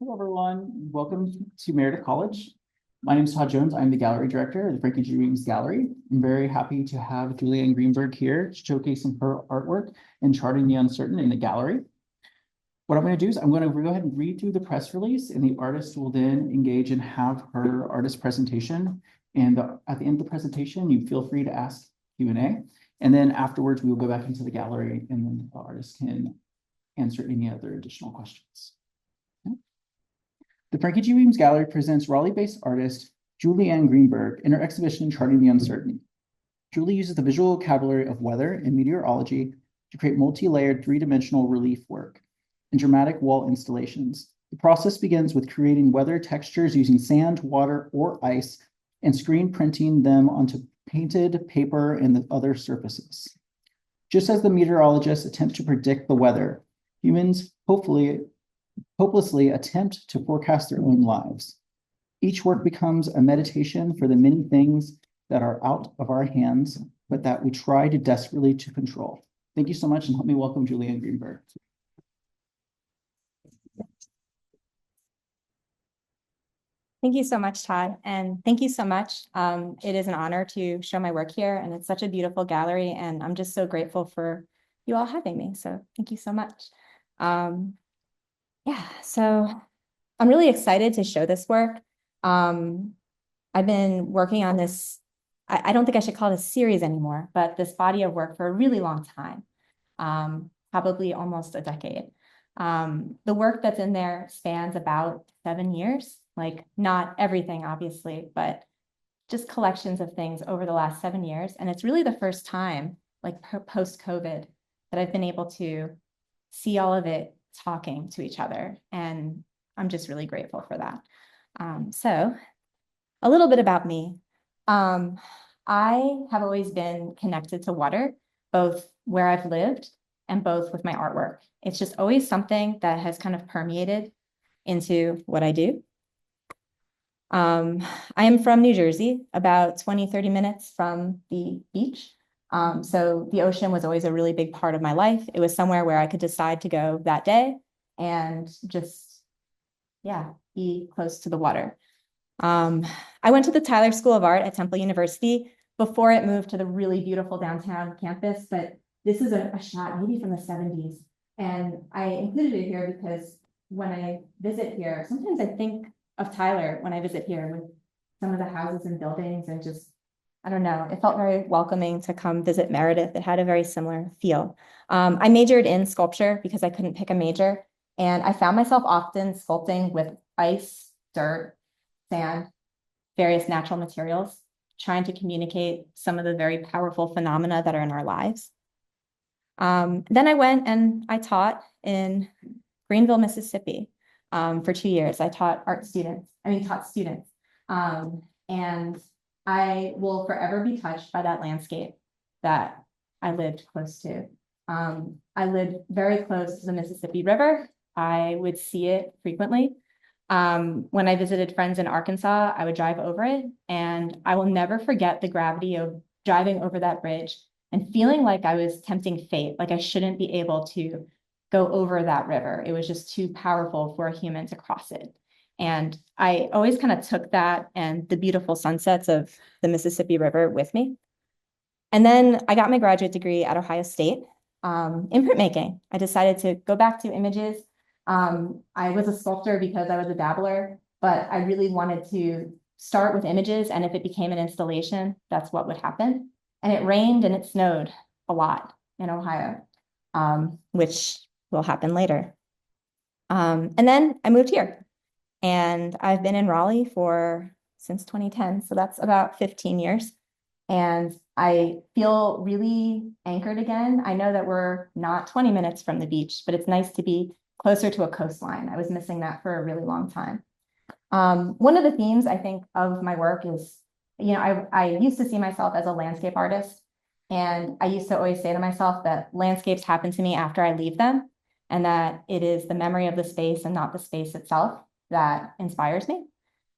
Hello, everyone. Welcome to Meredith College. My name is Todd Jones. I'm the gallery director of the Frankie G. Weems Gallery. I'm very happy to have Julie Anne Greenberg here showcasing her artwork and charting the uncertain in the gallery. What I'm going to do is I'm going to go ahead and read through the press release, and the artist will then engage and have her artist presentation. And at the end of the presentation, you feel free to ask Q&A. And then afterwards, we will go back into the gallery, and then the artist can answer any other additional questions. The Frankie G. Weems Gallery presents Raleigh-based artist Julie Anne Greenberg in her exhibition Charting the Uncertain. Julie uses the visual vocabulary of weather and meteorology to create multi-layered three-dimensional relief work and dramatic wall installations. The process begins with creating weather textures using sand, water, or ice and screen printing them onto painted paper and the other surfaces. Just as the meteorologists attempt to predict the weather, humans hopelessly attempt to forecast their own lives. Each work becomes a meditation for the many things that are out of our hands, but that we try to desperately to control. Thank you so much, and help me welcome Julie Anne Greenberg. Thank you so much, Todd, and thank you so much. It is an honor to show my work here, and it's such a beautiful gallery, and I'm just so grateful for you all having me, so thank you so much. Yeah, so I'm really excited to show this work. I've been working on this, I don't think I should call it a series anymore, but this body of work for a really long time, probably almost a decade. The work that's in there spans about 7 years, like not everything, obviously, but just collections of things over the last 7 years. And it's really the first time, like post-COVID, that I've been able to see all of it talking to each other. And I'm just really grateful for that. So a little bit about me. I have always been connected to water, both where I've lived and both with my artwork. It's just always something that has kind of permeated into what I do. I am from New Jersey, about 20, 30 minutes from the beach. So the ocean was always a really big part of my life. It was somewhere where I could decide to go that day and just, yeah, be close to the water. I went to the Tyler School of Art at Temple University before it moved to the really beautiful downtown campus, but this is a shot maybe from the 70s. And I included it here because when I visit here, sometimes I think of Tyler when I visit here with some of the houses and buildings and just, I don't know, it felt very welcoming to come visit Meredith. It had a very similar feel. I majored in sculpture because I couldn't pick a major. And I found myself often sculpting with ice, dirt, sand, various natural materials, trying to communicate some of the very powerful phenomena that are in our lives. Then I went and I taught in Greenville, Mississippi for 2 years. I taught students. And I will forever be touched by that landscape that I lived close to. I lived very close to the Mississippi River. I would see it frequently. When I visited friends in Arkansas, I would drive over it, and I will never forget the gravity of driving over that bridge and feeling like I was tempting fate, like I shouldn't be able to go over that river. It was just too powerful for a human to cross it. And I always kind of took that and the beautiful sunsets of the Mississippi River with me. And then I got my graduate degree at Ohio State in printmaking. I decided to go back to images. I was a sculptor because I was a dabbler, but I really wanted to start with images. And if it became an installation, that's what would happen. And it rained and it snowed a lot in Ohio, which will happen later. And then I moved here, and I've been in Raleigh since 2010. So that's about 15 years. And I feel really anchored again. I know that we're not 20 minutes from the beach, but it's nice to be closer to a coastline. I was missing that for a really long time. One of the themes I think of my work is, I used to see myself as a landscape artist, and I used to always say to myself that landscapes happen to me after I leave them, and that it is the memory of the space and not the space itself that inspires me.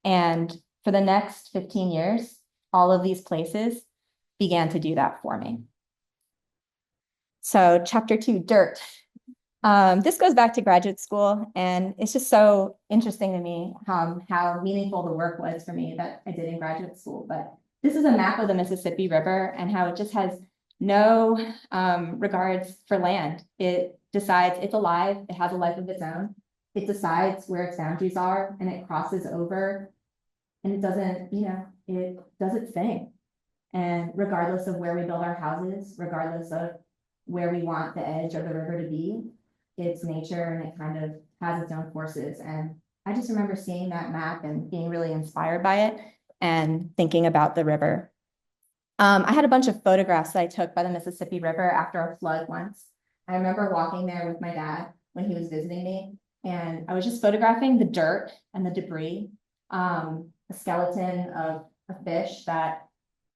And for the next 15 years, all of these places began to do that for me. So chapter 2, dirt. This goes back to graduate school, and it's just so interesting to me how meaningful the work was for me that I did in graduate school. But this is a map of the Mississippi River and how it just has no regards for land. It decides it's alive, it has a life of its own. It decides where its boundaries are, and it crosses over, and it doesn't, it does its thing. And regardless of where we build our houses, regardless of where we want the edge of the river to be, it's nature and it kind of has its own forces. And I just remember seeing that map and being really inspired by it and thinking about the river. I had a bunch of photographs that I took by the Mississippi River after a flood once. I remember walking there with my dad when he was visiting me, and I was just photographing the dirt and the debris, a skeleton of a fish that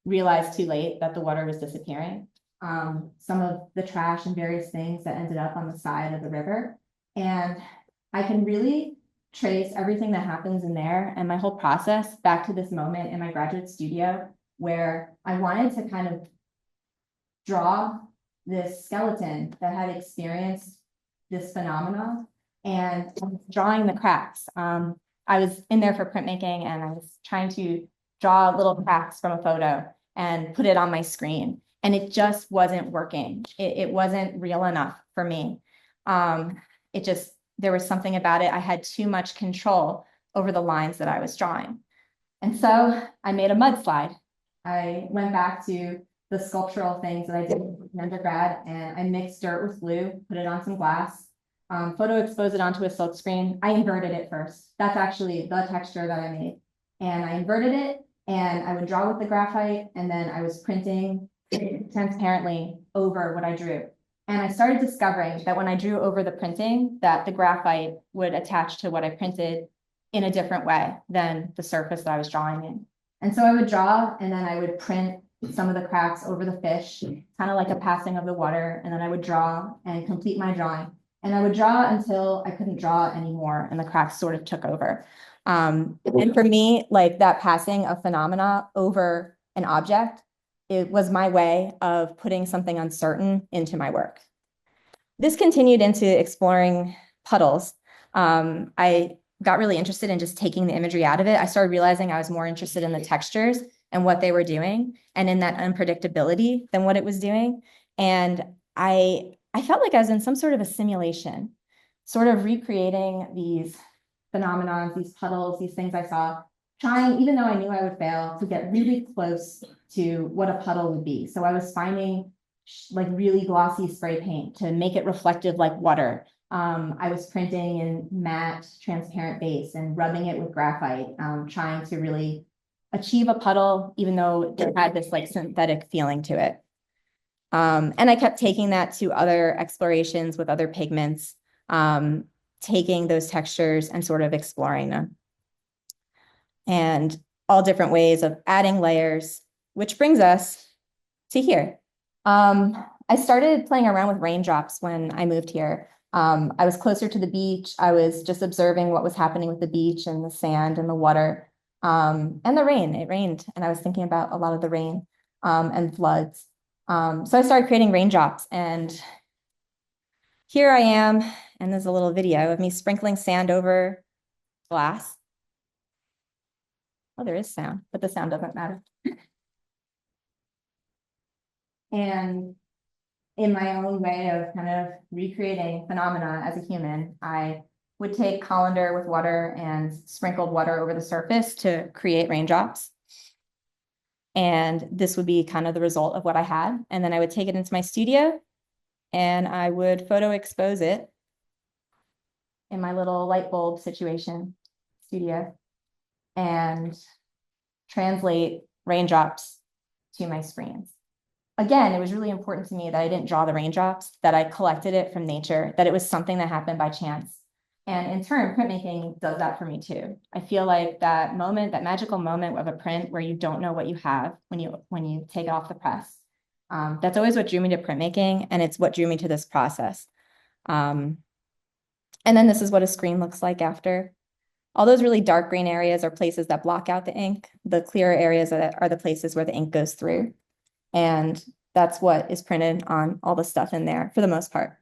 realized too late that the water was disappearing, some of the trash and various things that ended up on the side of the river. And I can really trace everything that happens in there and my whole process back to this moment in my graduate studio where I wanted to kind of draw this skeleton that had experienced this phenomenon and drawing the cracks. I was in there for printmaking and I was trying to draw little cracks from a photo and put it on my screen. And it just wasn't working. It wasn't real enough for me. There was something about it. I had too much control over the lines that I was drawing. And so I made a mudslide. I went back to the sculptural things that I did in undergrad, and I mixed dirt with glue, put it on some glass, photo exposed it onto a silk screen. I inverted it first. That's actually the texture that I made. And I inverted it, and I would draw with the graphite, and then I was printing transparently over what I drew. And I started discovering that when I drew over the printing, that the graphite would attach to what I printed in a different way than the surface that I was drawing in. And so I would draw, and then I would print some of the cracks over the fish, kind of like a passing of the water. And then I would draw and complete my drawing. And I would draw until I couldn't draw anymore, and the cracks sort of took over. And for me, like that passing of phenomena over an object, it was my way of putting something uncertain into my work. This continued into exploring puddles. I got really interested in just taking the imagery out of it. I started realizing I was more interested in the textures and what they were doing and in that unpredictability than what it was doing. And I felt like I was in some sort of a simulation, sort of recreating these phenomena, these puddles, these things I saw, trying, even though I knew I would fail, to get really close to what a puddle would be. So I was finding like really glossy spray paint to make it reflective like water. I was printing in matte transparent base and rubbing it with graphite, trying to really achieve a puddle, even though it had this like synthetic feeling to it. And I kept taking that to other explorations with other pigments, taking those textures and sort of exploring them. And all different ways of adding layers, which brings us to here. I started playing around with raindrops when I moved here. I was closer to the beach. I was just observing what was happening with the beach and the sand and the water, and the rain. It rained, and I was thinking about a lot of the rain and floods. So I started creating raindrops, and here I am, and there's a little video of me sprinkling sand over glass. Oh, there is sound, but the sound doesn't matter. And in my own way of kind of recreating phenomena as a human, I would take colander with water and sprinkled water over the surface to create raindrops. And this would be kind of the result of what I had. And then I would take it into my studio and I would photo expose it in my little light bulb situation studio and translate raindrops to my screens. Again, it was really important to me that I didn't draw the raindrops, that I collected it from nature, that it was something that happened by chance. And in turn, printmaking does that for me too. I feel like that moment, that magical moment of a print where you don't know what you have when you take it off the press. That's always what drew me to printmaking, and it's what drew me to this process. And then this is what a screen looks like after. All those really dark green areas are places that block out the ink. The clearer areas are the places where the ink goes through. And that's what is printed on all the stuff in there for the most part.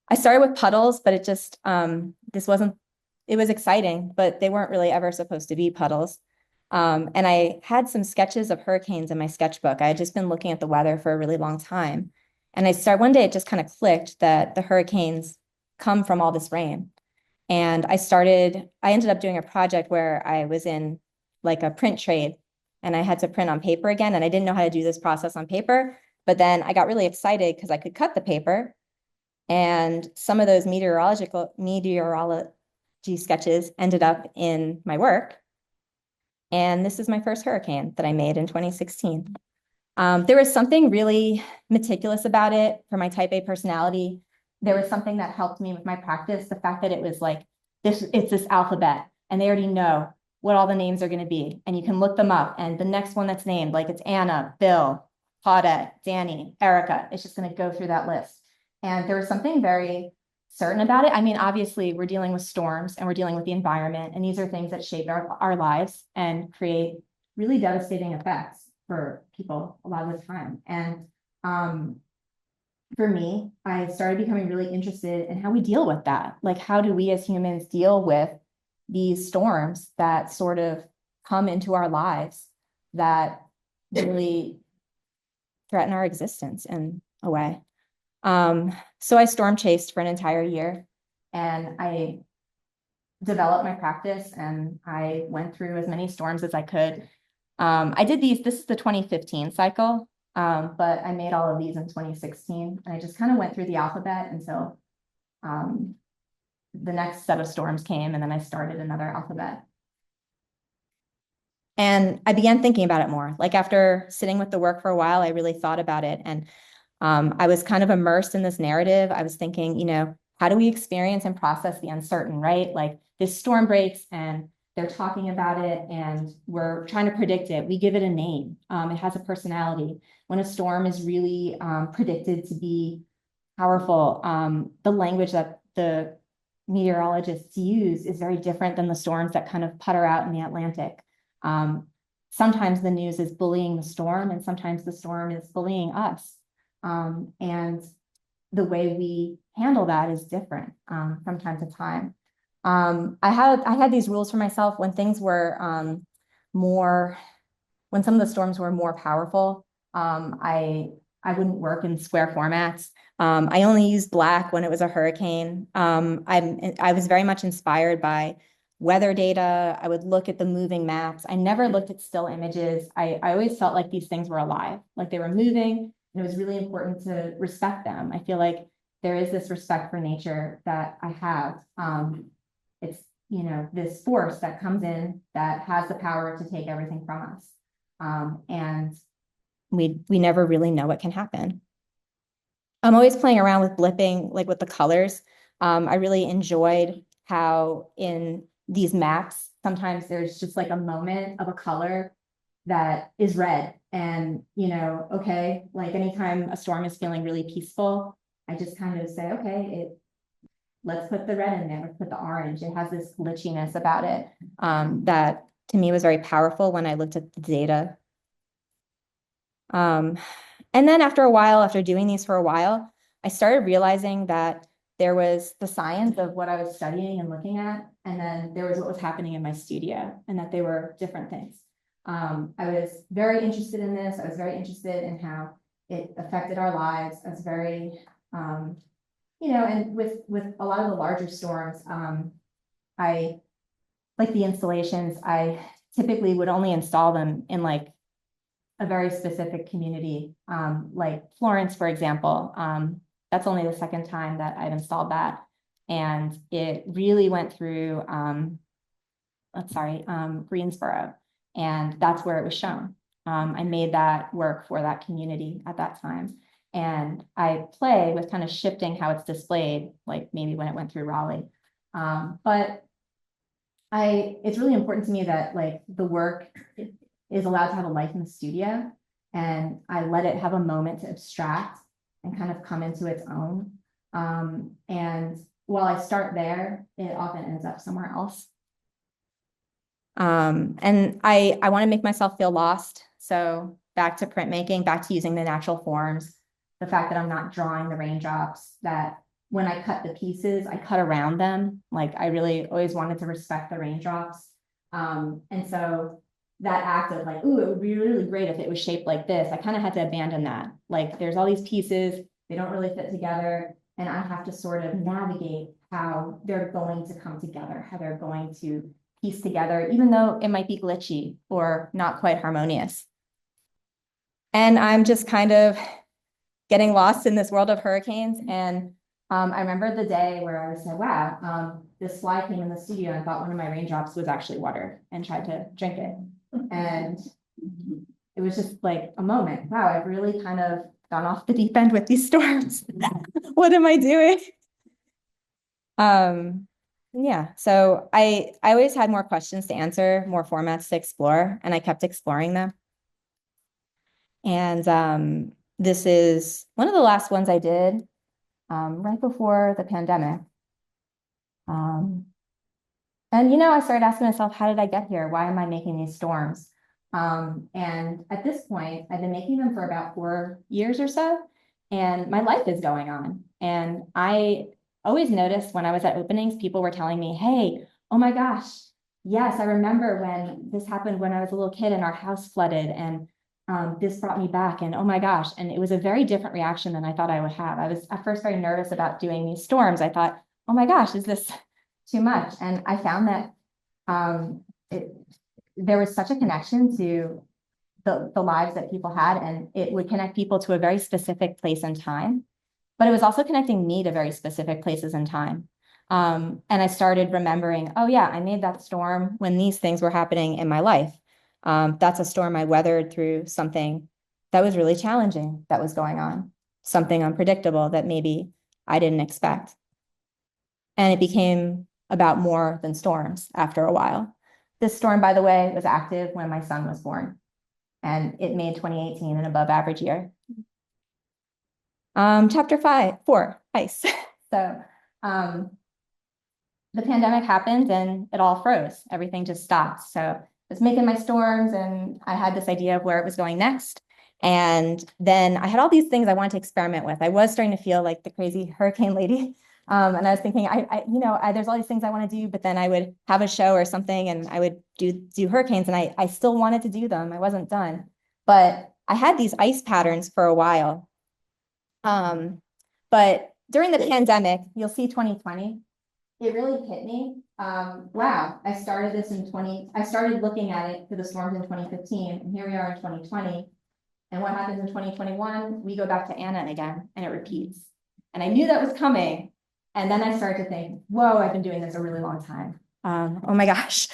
I started with puddles, but it just, this wasn't, it was exciting, but they weren't really ever supposed to be puddles. And I had some sketches of hurricanes in my sketchbook. I had just been looking at the weather for a really long time. And one day it just kind of clicked that the hurricanes come from all this rain. And I ended up doing a project where I was in like a print trade and I had to print on paper again. And I didn't know how to do this process on paper, but then I got really excited because I could cut the paper. And some of those meteorology sketches ended up in my work. And this is my first hurricane that I made in 2016. There was something really meticulous about it for my type A personality. There was something that helped me with my practice. The fact that it was like it's this alphabet and they already know what all the names are going to be. And you can look them up. And the next one that's named, like it's Anna, Bill, Claudette, Danny, Erica, it's just going to go through that list. And there was something very certain about it. I mean, obviously, we're dealing with storms and we're dealing with the environment. And these are things that shape our lives and create really devastating effects for people a lot of the time. And for me, I started becoming really interested in how we deal with that. Like, how do we as humans deal with these storms that sort of come into our lives that really threaten our existence in a way? So I storm chased for an entire year and I developed my practice and I went through as many storms as I could. I did this is the 2015 cycle, but I made all of these in 2016 and I just kind of went through the alphabet until the next set of storms came and then I started another alphabet. And I began thinking about it more. Like after sitting with the work for a while, I really thought about it. And I was kind of immersed in this narrative. I was thinking, how do we experience and process the uncertain, right? Like this storm breaks and they're talking about it and we're trying to predict it. We give it a name. It has a personality. When a storm is really predicted to be powerful, the language that the meteorologists use is very different than the storms that kind of putter out in the Atlantic. Sometimes the news is bullying the storm and sometimes the storm is bullying us. And the way we handle that is different from time to time. I had these rules for myself when things were when some of the storms were more powerful. I wouldn't work in square formats. I only used black when it was a hurricane. I was very much inspired by weather data. I would look at the moving maps. I never looked at still images. I always felt like these things were alive, like they were moving, and it was really important to respect them. I feel like there is this respect for nature that I have. It's, this force that comes in that has the power to take everything from us. And we never really know what can happen. I'm always playing around with blipping, like with the colors. I really enjoyed how in these maps, sometimes there's just like a moment of a color that is red. And, okay, like anytime a storm is feeling really peaceful, I just kind of say, okay, let's put the red in there, let's put the orange. It has this glitchiness about it that to me was very powerful when I looked at the data. And then after doing these for a while, I started realizing that there was the science of what I was studying and looking at, and then there was what was happening in my studio, and that they were different things. I was very interested in this. I was very interested in how it affected our lives. I was very, and with a lot of the larger storms, I like the installations, I typically would only install them in like a very specific community, like Florence, for example. That's only the second time that I've installed that. And it really went through, Greensboro. And that's where it was shown. I made that work for that community at that time. And I play with kind of shifting how it's displayed, like maybe when it went through Raleigh. But it's really important to me that like the work is allowed to have a life in the studio, and I let it have a moment to abstract and kind of come into its own. And while I start there, it often ends up somewhere else. And I want to make myself feel lost. So back to printmaking, back to using the natural forms, the fact that I'm not drawing the raindrops, that when I cut the pieces, I cut around them. Like I really always wanted to respect the raindrops. And so that act of like, ooh, it would be really great if it was shaped like this, I kind of had to abandon that. Like there's all these pieces, they don't really fit together, and I have to sort of navigate how they're going to come together, how they're going to piece together, even though it might be glitchy or not quite harmonious. And I'm just kind of getting lost in this world of hurricanes. And I remember the day where I said, wow, this fly came in the studio and I thought one of my raindrops was actually water and tried to drink it. And it was just like a moment. Wow, I've really kind of gone off the deep end with these storms. What am I doing? Yeah, so I always had more questions to answer, more formats to explore, and I kept exploring them. And this is one of the last ones I did right before the pandemic. And I started asking myself, how did I get here? Why am I making these storms? And at this point, I've been making them for about 4 years or so, and my life is going on. And I always noticed when I was at openings, people were telling me, hey, oh my gosh, yes, I remember when this happened when I was a little kid and our house flooded, and this brought me back, and oh my gosh. And it was a very different reaction than I thought I would have. I was at first very nervous about doing these storms. I thought, oh my gosh, is this too much? And I found that there was such a connection to the lives that people had, and it would connect people to a very specific place and time. But it was also connecting me to very specific places and time. And I started remembering, oh yeah, I made that storm when these things were happening in my life. That's a storm I weathered through something that was really challenging that was going on, something unpredictable that maybe I didn't expect. And it became about more than storms after a while. This storm, by the way, was active when my son was born, and it made 2018 an above average year. Chapter 4, ice. So the pandemic happened and it all froze. Everything just stopped. So I was making my storms and I had this idea of where it was going next. And then I had all these things I wanted to experiment with. I was starting to feel like the crazy hurricane lady. And I was thinking, there's all these things I want to do, but then I would have a show or something and I would do hurricanes, and I still wanted to do them. I wasn't done, but I had these ice patterns for a while. But during the pandemic, you'll see 2020, it really hit me. Wow, I started looking at it for the storms in 2015, and here we are in 2020. And what happens in 2021? We go back to Anna again, and it repeats. And I knew that was coming. And then I started to think, whoa, I've been doing this a really long time. Oh my gosh,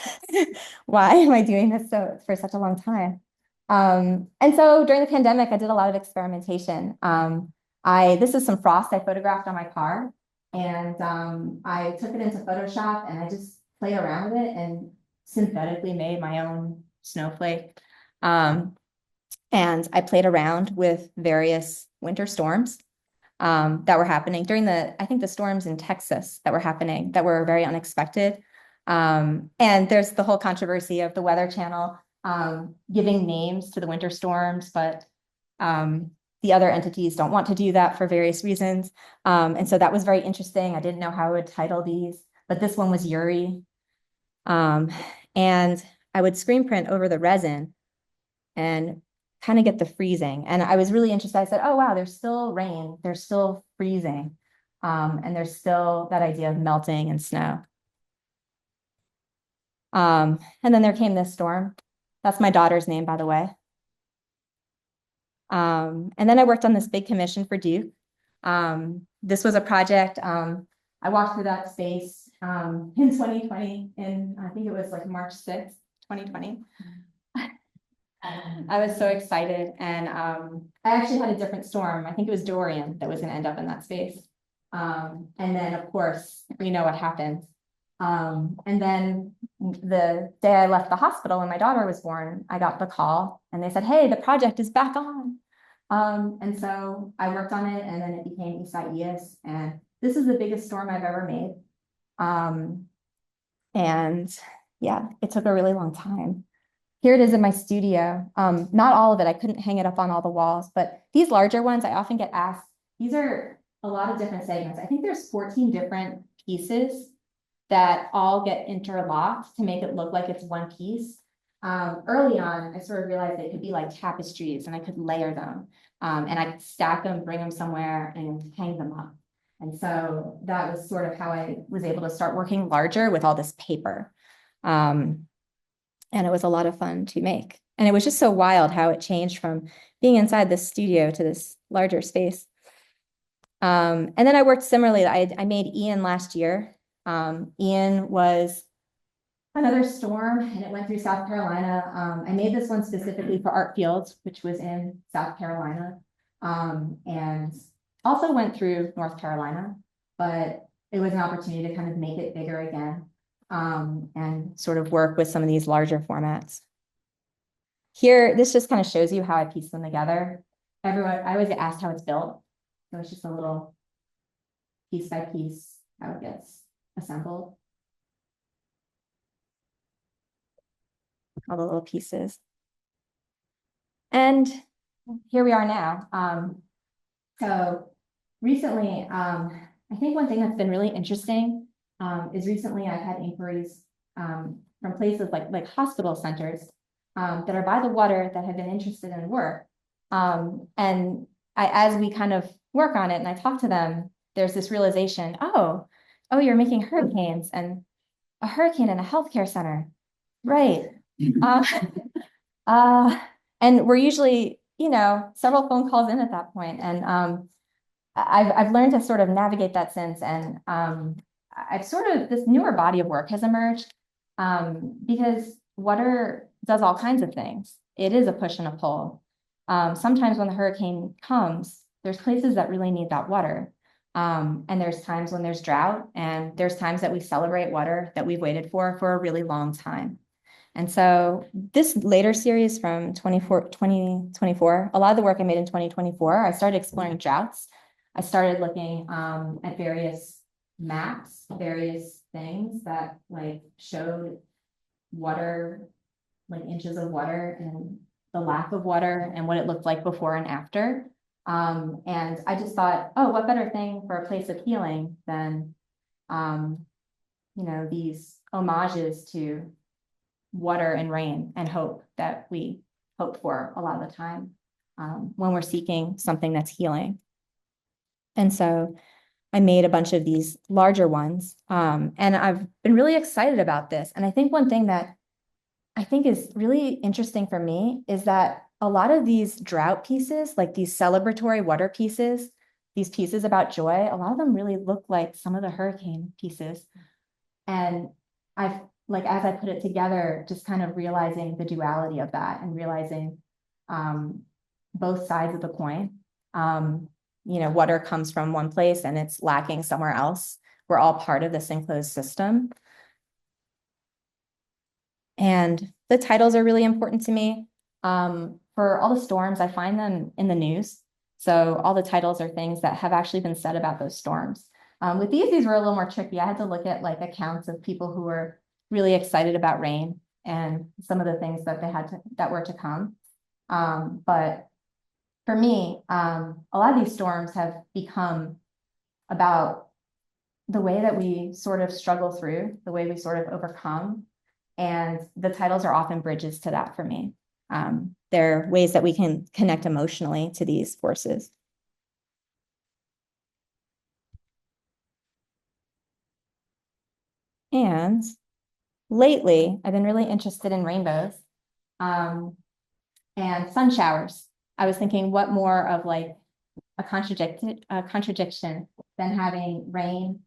why am I doing this for such a long time? And so during the pandemic, I did a lot of experimentation. This is some frost I photographed on my car, and I took it into Photoshop and I just played around with it and synthetically made my own snowflake. And I played around with various winter storms that were happening during I think the storms in Texas that were happening that were very unexpected. And there's the whole controversy of the Weather Channel giving names to the winter storms, but the other entities don't want to do that for various reasons. And so that was very interesting. I didn't know how I would title these, but this one was Uri. And I would screen print over the resin and kind of get the freezing. And I was really interested. I said, oh, wow, there's still rain. There's still freezing. And there's still that idea of melting and snow. And then there came this storm. That's my daughter's name, by the way. And then I worked on this big commission for Duke. This was a project. I walked through that space in 2020, and I think it was like March 6th, 2020. I was so excited. And I actually had a different storm. I think it was Dorian that was going to end up in that space. And then, of course, we know what happened. And then the day I left the hospital when my daughter was born, I got the call and they said, hey, the project is back on. And so I worked on it, and then it became Isaias. And this is the biggest storm I've ever made. And yeah, it took a really long time. Here it is in my studio. Not all of it, I couldn't hang it up on all the walls, but these larger ones, I often get asked, these are a lot of different segments. I think there's 14 different pieces that all get interlocked to make it look like it's one piece. Early on, I sort of realized they could be like tapestries and I could layer them. And I could stack them, bring them somewhere and hang them up. And so that was sort of how I was able to start working larger with all this paper. And it was a lot of fun to make. And it was just so wild how it changed from being inside this studio to this larger space. And then I worked similarly. I made Ian last year. Ian was another storm and it went through South Carolina. I made this one specifically for Art Fields, which was in South Carolina, and also went through North Carolina, but it was an opportunity to kind of make it bigger again, and sort of work with some of these larger formats. Here, this just kind of shows you how I piece them together. I always get asked how it's built. So it's just a little piece by piece, how it gets assembled. All the little pieces. And here we are now. So recently, I think one thing that's been really interesting is recently I've had inquiries from places like hospital centers that are by the water that have been interested in work. And as we kind of work on it and I talk to them, there's this realization, oh, you're making hurricanes and a hurricane in a healthcare center. Right. And we're usually, several phone calls in at that point. And I've learned to sort of navigate that since. And I've sort of, this newer body of work has emerged because water does all kinds of things. It is a push and a pull. Sometimes when the hurricane comes, there's places that really need that water. And there's times when there's drought, and there's times that we celebrate water that we've waited for a really long time. And so this later series from 2024, a lot of the work I made in 2024, I started exploring droughts. I started looking at various maps, various things that showed water, inches of water and the lack of water and what it looked like before and after. And I just thought, what better thing for a place of healing than, these homages to water and rain and hope that we hope for a lot of the time when we're seeking something that's healing. And so I made a bunch of these larger ones, and I've been really excited about this. And I think one thing that I think is really interesting for me is that a lot of these drought pieces, like these celebratory water pieces, these pieces about joy, a lot of them really look like some of the hurricane pieces. And as I put it together, just kind of realizing the duality of that and realizing both sides of the coin. Water comes from one place and it's lacking somewhere else. We're all part of this enclosed system. And the titles are really important to me. For all the storms, I find them in the news. So all the titles are things that have actually been said about those storms. With these were a little more tricky. I had to look at accounts of people who were really excited about rain and some of the things that that were to come. But for me, a lot of these storms have become about the way that we sort of struggle through, the way we sort of overcome. And the titles are often bridges to that for me. They're ways that we can connect emotionally to these forces. And lately, I've been really interested in rainbows and sun showers. I was thinking, what more of a contradiction than having rain,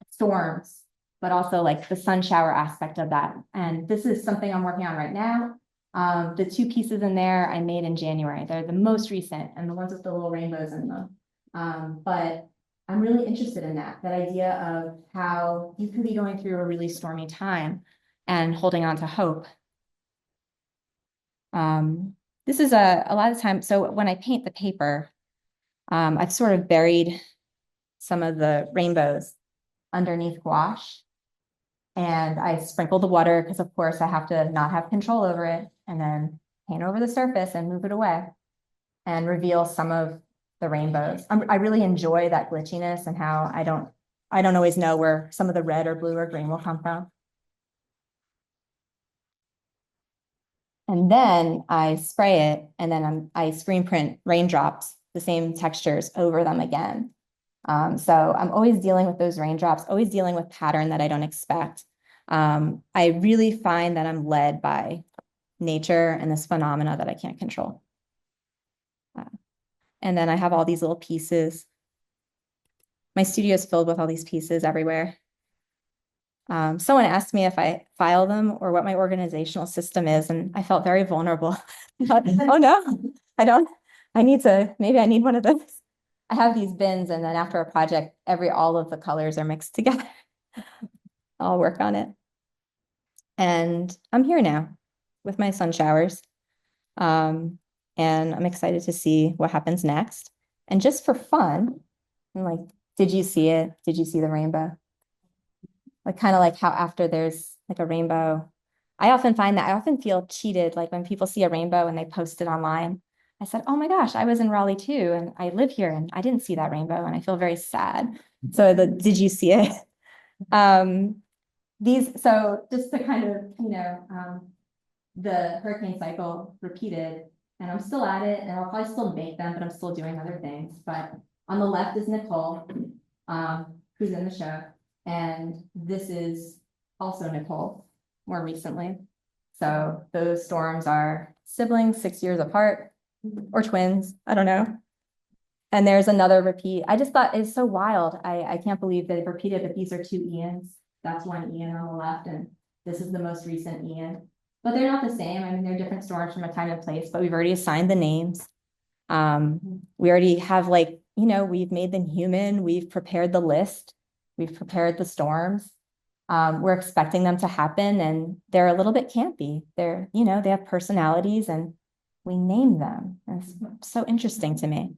storms, but also the sun shower aspect of that. And this is something I'm working on right now. The two pieces in there I made in January. They're the most recent and the ones with the little rainbows in them. But I'm really interested in that idea of how you could be going through a really stormy time and holding on to hope. This is a lot of times. So when I paint the paper, I've sort of buried some of the rainbows underneath gouache. And I sprinkle the water because, of course, I have to not have control over it, and then paint over the surface and move it away and reveal some of the rainbows. I really enjoy that glitchiness and how I don't always know where some of the red or blue or green will come from. And then I spray it, and then I screen print raindrops, the same textures over them again. So I'm always dealing with those raindrops, always dealing with pattern that I don't expect. I really find that I'm led by nature and this phenomena that I can't control. And then I have all these little pieces. My studio is filled with all these pieces everywhere. Someone asked me if I file them or what my organizational system is, and I felt very vulnerable. I thought, oh no, I don't. Maybe I need one of those. I have these bins, and then after a project, all of the colors are mixed together. I'll work on it. And I'm here now with my sun showers. And I'm excited to see what happens next. And just for fun, I'm like, did you see it? Did you see the rainbow? Like kind of like how after there's like a rainbow, I often find that I often feel cheated, like when people see a rainbow and they post it online. I said, oh my gosh, I was in Raleigh too, and I live here and I didn't see that rainbow, and I feel very sad. So did you see it? So just to kind of, the hurricane cycle repeated, and I'm still at it, and I'll probably still make them, but I'm still doing other things. But on the left is Nicole, who's in the show. And this is also Nicole, more recently. So those storms are siblings 6 years apart, or twins, I don't know. And there's another repeat. I just thought it's so wild. I can't believe they've repeated that these are two Ians. That's one Ian on the left, and this is the most recent Ian. But they're not the same. I mean, they're different storms from a time and place, but we've already assigned the names. We already have we've made them human. We've prepared the list. We've prepared the storms. We're expecting them to happen, and they're a little bit campy. They have personalities, and we name them. And it's so interesting to me.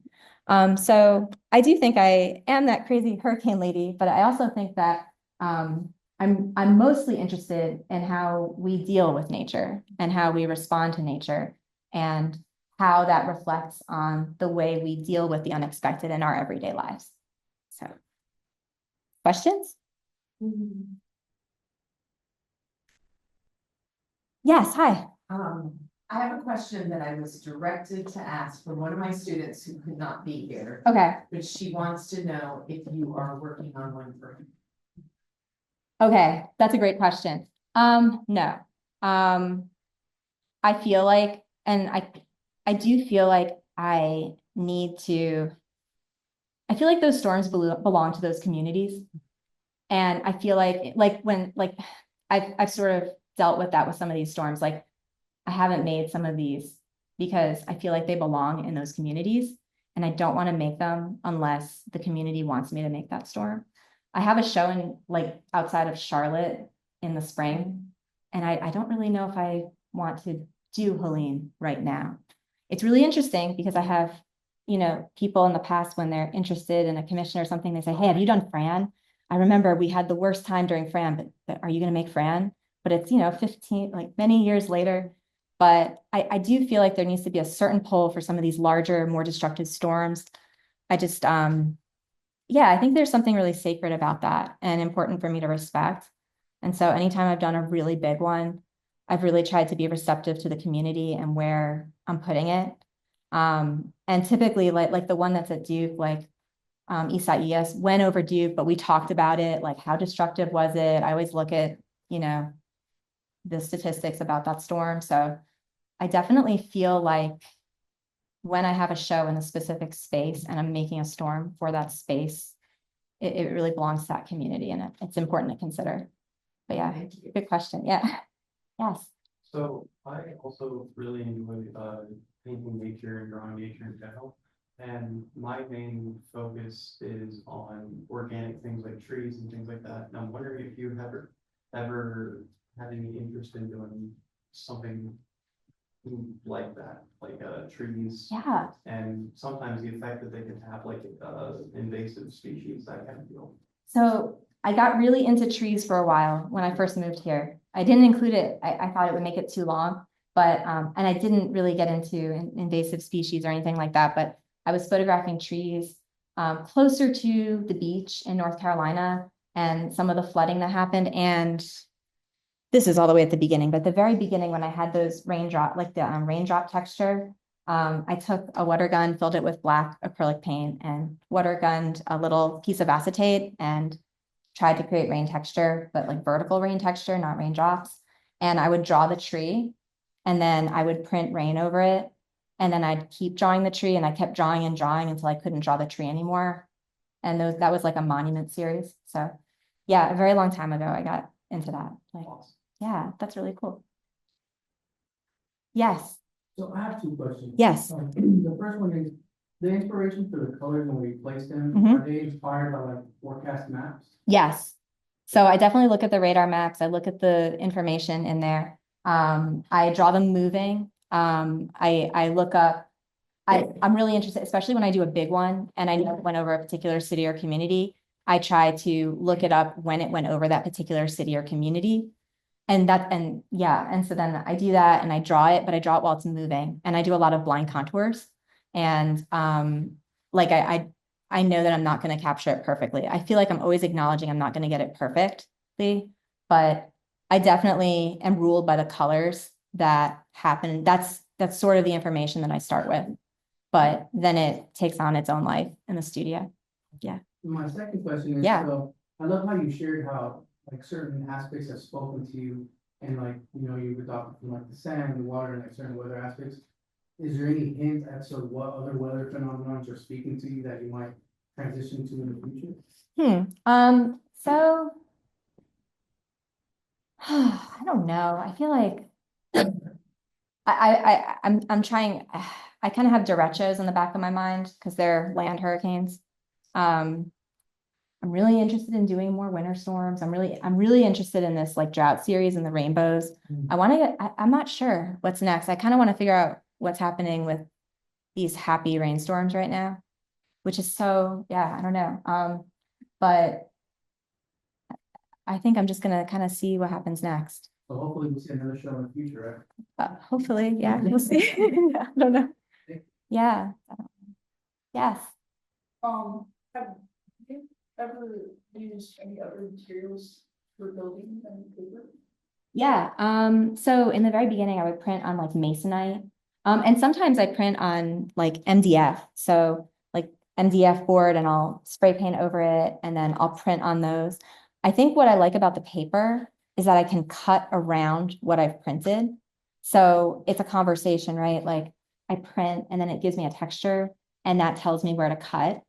So I do think I am that crazy hurricane lady, but I also think that I'm mostly interested in how we deal with nature and how we respond to nature and how that reflects on the way we deal with the unexpected in our everyday lives. So, questions? Mm-hmm. Yes, hi. I have a question that I was directed to ask from one of my students who could not be here. Okay. But she wants to know if you are working on one for him. Okay, that's a great question. No. I feel like, and I do feel like I feel like those storms belong to those communities. And I feel like when I've sort of dealt with that with some of these storms. Like I haven't made some of these because I feel like they belong in those communities, and I don't want to make them unless the community wants me to make that storm. I have a show outside of Charlotte in the spring, and I don't really know if I want to do Helene right now. It's really interesting because I have, people in the past when they're interested in a commission or something, they say, hey, have you done Fran? I remember we had the worst time during Fran, but are you going to make Fran? But it's, 15, many years later. But I do feel like there needs to be a certain pull for some of these larger, more destructive storms. I just, I think there's something really sacred about that and important for me to respect. And so anytime I've done a really big one, I've really tried to be receptive to the community and where I'm putting it. And typically like the one that's at Duke, Isaias went over Duke, but we talked about it, like how destructive was it? I always look at, the statistics about that storm. So I definitely feel like when I have a show in a specific space and I'm making a storm for that space, it really belongs to that community, and it's important to consider. But yeah, good question. Yeah. Yes. So I also really enjoy painting nature and drawing nature in general. And my main focus is on organic things like trees and things like that. And I'm wondering if you have ever had any interest in doing something like that, trees. Yeah. And sometimes the effect that they can have, invasive species, that kind of deal. So I got really into trees for a while when I first moved here. I didn't include it. I thought it would make it too long, but and I didn't really get into invasive species or anything like that. But I was photographing trees closer to the beach in North Carolina and some of the flooding that happened. And this is all the way at the beginning, but the very beginning when I had those raindrop, like the raindrop texture, I took a water gun, filled it with black acrylic paint and water gunned a little piece of acetate and tried to create rain texture, but like vertical rain texture, not raindrops. And I would draw the tree and then I would print rain over it. And then I'd keep drawing the tree and I kept drawing and drawing until I couldn't draw the tree anymore. And that was like a monument series. So yeah, a very long time ago, I got into that. Like, yeah, that's really cool. Yes. So I have two questions. Yes. The first one is, the inspiration for the colors when we place them, Mhm. are they inspired by like forecast maps? Yes. So I definitely look at the radar maps. I look at the information in there. I draw them moving. I look up, I'm really interested, especially when I do a big one and I know it went over a particular city or community. I try to look it up when it went over that particular city or community. And so then I do that and I draw it, but I draw it while it's moving. And I do a lot of blind contours. And like I know that I'm not going to capture it perfectly. I feel like I'm always acknowledging I'm not going to get it perfectly, but I definitely am ruled by the colors that happen. That's sort of the information that I start with, but then it takes on its own life in the studio. My second question is, Yeah. so I love how you shared how like certain aspects have spoken to you and like, you know, you've adopted from like the sand, the water, and like certain weather aspects. Is there any hint as to what other weather phenomena are speaking to you that you might transition to in the future? So I don't know. I feel like I'm trying. I kind of have derechos in the back of my mind because they're land hurricanes. I'm really interested in doing more winter storms. I'm really interested in this like drought series and the rainbows. I'm not sure what's next. I kind of want to figure out what's happening with these happy rainstorms right now, which is so, yeah, I don't know. But I think I'm just gonna kind of see what happens next. So hopefully we'll see another show in the future, right? Hopefully, yeah, we'll see. I don't know. Yeah. Yes. Have you ever used any other materials for building than paper? Yeah. So in the very beginning, I would print on like masonite. And sometimes I print on like MDF. So like MDF board and I'll spray paint over it and then I'll print on those. I think what I like about the paper is that I can cut around what I've printed. So it's a conversation, right? Like I print and then it gives me a texture and that tells me where to cut.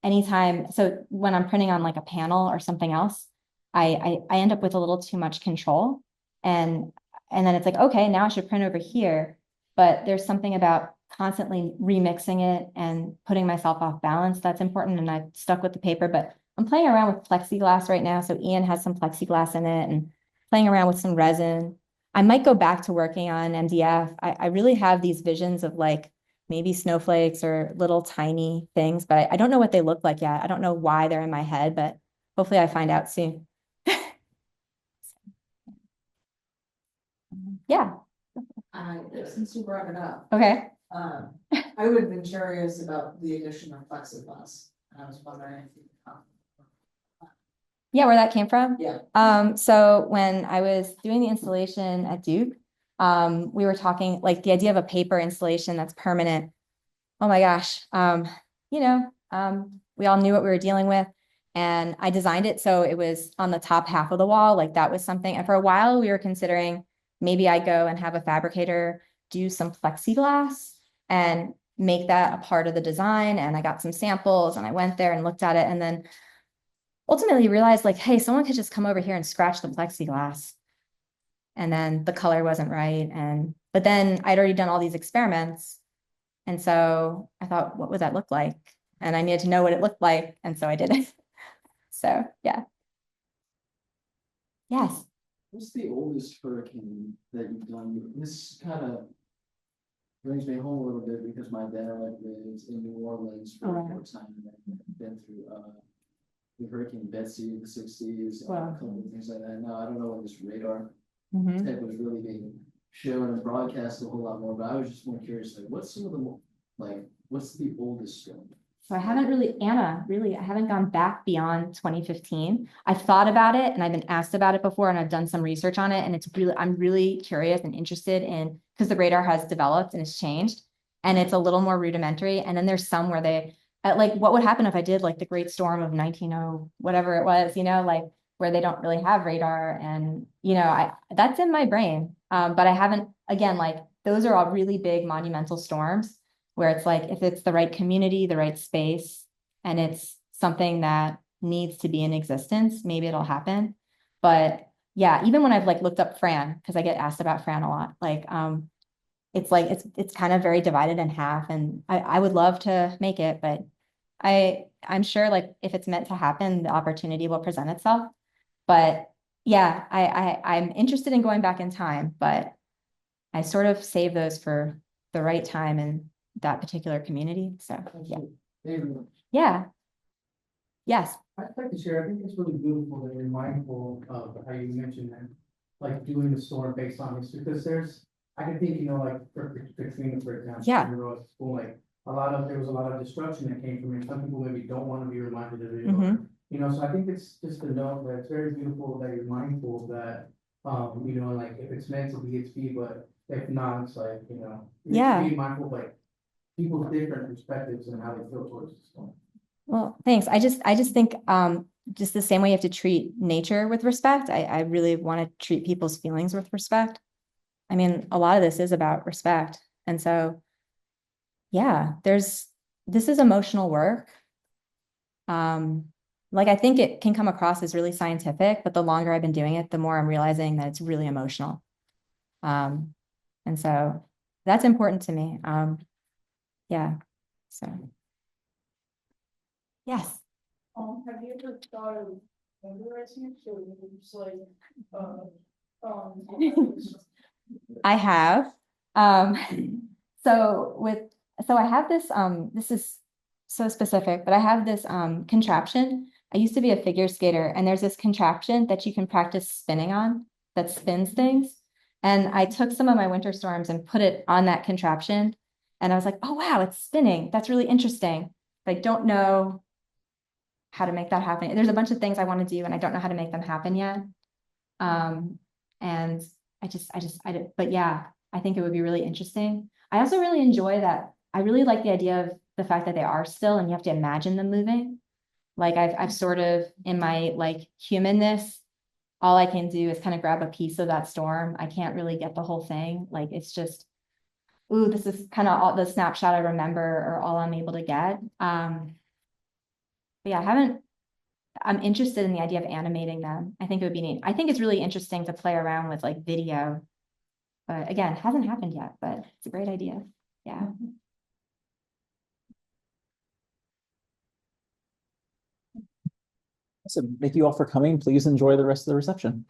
Anytime, so when I'm printing on like a panel or something else, I end up with a little too much control. And then it's like, okay, now I should print over here. But there's something about constantly remixing it and putting myself off balance that's important. And I've stuck with the paper, but I'm playing around with plexiglass right now. So Ian has some plexiglass in it and playing around with some resin. I might go back to working on MDF. I really have these visions of like maybe snowflakes or little tiny things, but I don't know what they look like yet. I don't know why they're in my head, but hopefully I find out soon. Yeah. Since you brought it up, Okay. I would have been curious about the addition of plexiglass. I was wondering if you could comment. Yeah, where that came from? Yeah. So when I was doing the installation at Duke, we were talking like the idea of a paper installation that's permanent. Oh my gosh. We all knew what we were dealing with. And I designed it so it was on the top half of the wall. Like that was something. And for a while we were considering maybe I go and have a fabricator do some plexiglass and make that a part of the design. And I got some samples and I went there and looked at it and then ultimately realized like, hey, someone could just come over here and scratch the plexiglass. And then the color wasn't right. But then I'd already done all these experiments. And so I thought, what would that look like? And I needed to know what it looked like. And so I did it. So, yeah. Yes. What's the oldest hurricane that you've done? This kind of brings me home a little bit because my dad lives in New Orleans for a short time and I've been through the Hurricane Betsy in the 60s, a couple of things like that. Now I don't know when this radar type was really being shown and broadcast a whole lot more, but I was just more curious, like what's some of the Like, what's the oldest storm? So I haven't really, Anna, really, I haven't gone back beyond 2015. I've thought about it and I've been asked about it before and I've done some research on it. And it's really, I'm really curious and interested in, because the radar has developed and it's changed and it's a little more rudimentary. And then there's some where they, like, what would happen if I did like the Great Storm of 1900, whatever it was, like where they don't really have radar. And, that's in my brain. But I haven't, again, like those are all really big monumental storms where it's like, if it's the right community, the right space, and it's something that needs to be in existence, maybe it'll happen. But yeah, even when I've like looked up Fran, because I get asked about Fran a lot, like, it's kind of very divided in half, and I would love to make it, but I'm sure like if it's meant to happen, the opportunity will present itself. But yeah, I'm interested in going back in time, but I sort of save those for the right time and that particular community. So yeah. Yeah. Yes. I'd like to share, I think it's really beautiful that you're mindful of how you mentioned that, like doing the storm based on this, because I can think, like for Katrina, for example. Yeah. When I was at school, like there was a lot of destruction that came from it. Some people maybe don't want to be reminded of it. Mhm. So I think it's just a note that it's very beautiful that you're mindful that, like if it's meant to be, it's be, but if not, it's like, Yeah. Being mindful of like people's different perspectives and how they feel towards the storm. Well, thanks. I just think just the same way you have to treat nature with respect, I really want to treat people's feelings with respect. I mean, a lot of this is about respect. And so, yeah, this is emotional work. Like I think it can come across as really scientific, but the longer I've been doing it, the more I'm realizing that it's really emotional. And so that's important to me. Yeah, so. Yes. Have you ever thought of memorizing it? So it's like, I have. So I have this, this is so specific, but I have this contraption. I used to be a figure skater, and there's this contraption that you can practice spinning on that spins things. And I took some of my winter storms and put it on that contraption. And I was like, oh, wow, it's spinning. That's really interesting. But I don't know how to make that happen. There's a bunch of things I want to do, and I don't know how to make them happen yet. And but yeah, I think it would be really interesting. I also really enjoy that. I really like the idea of the fact that they are still and you have to imagine them moving. Like I've sort of in my like humanness, all I can do is kind of grab a piece of that storm. I can't really get the whole thing. Like it's just, ooh, this is kind of all the snapshot I remember or all I'm able to get. But yeah, I'm interested in the idea of animating them. I think it would be neat. I think it's really interesting to play around with like video. But again, hasn't happened yet, but it's a great idea. Yeah. So thank you all for coming. Please enjoy the rest of the reception.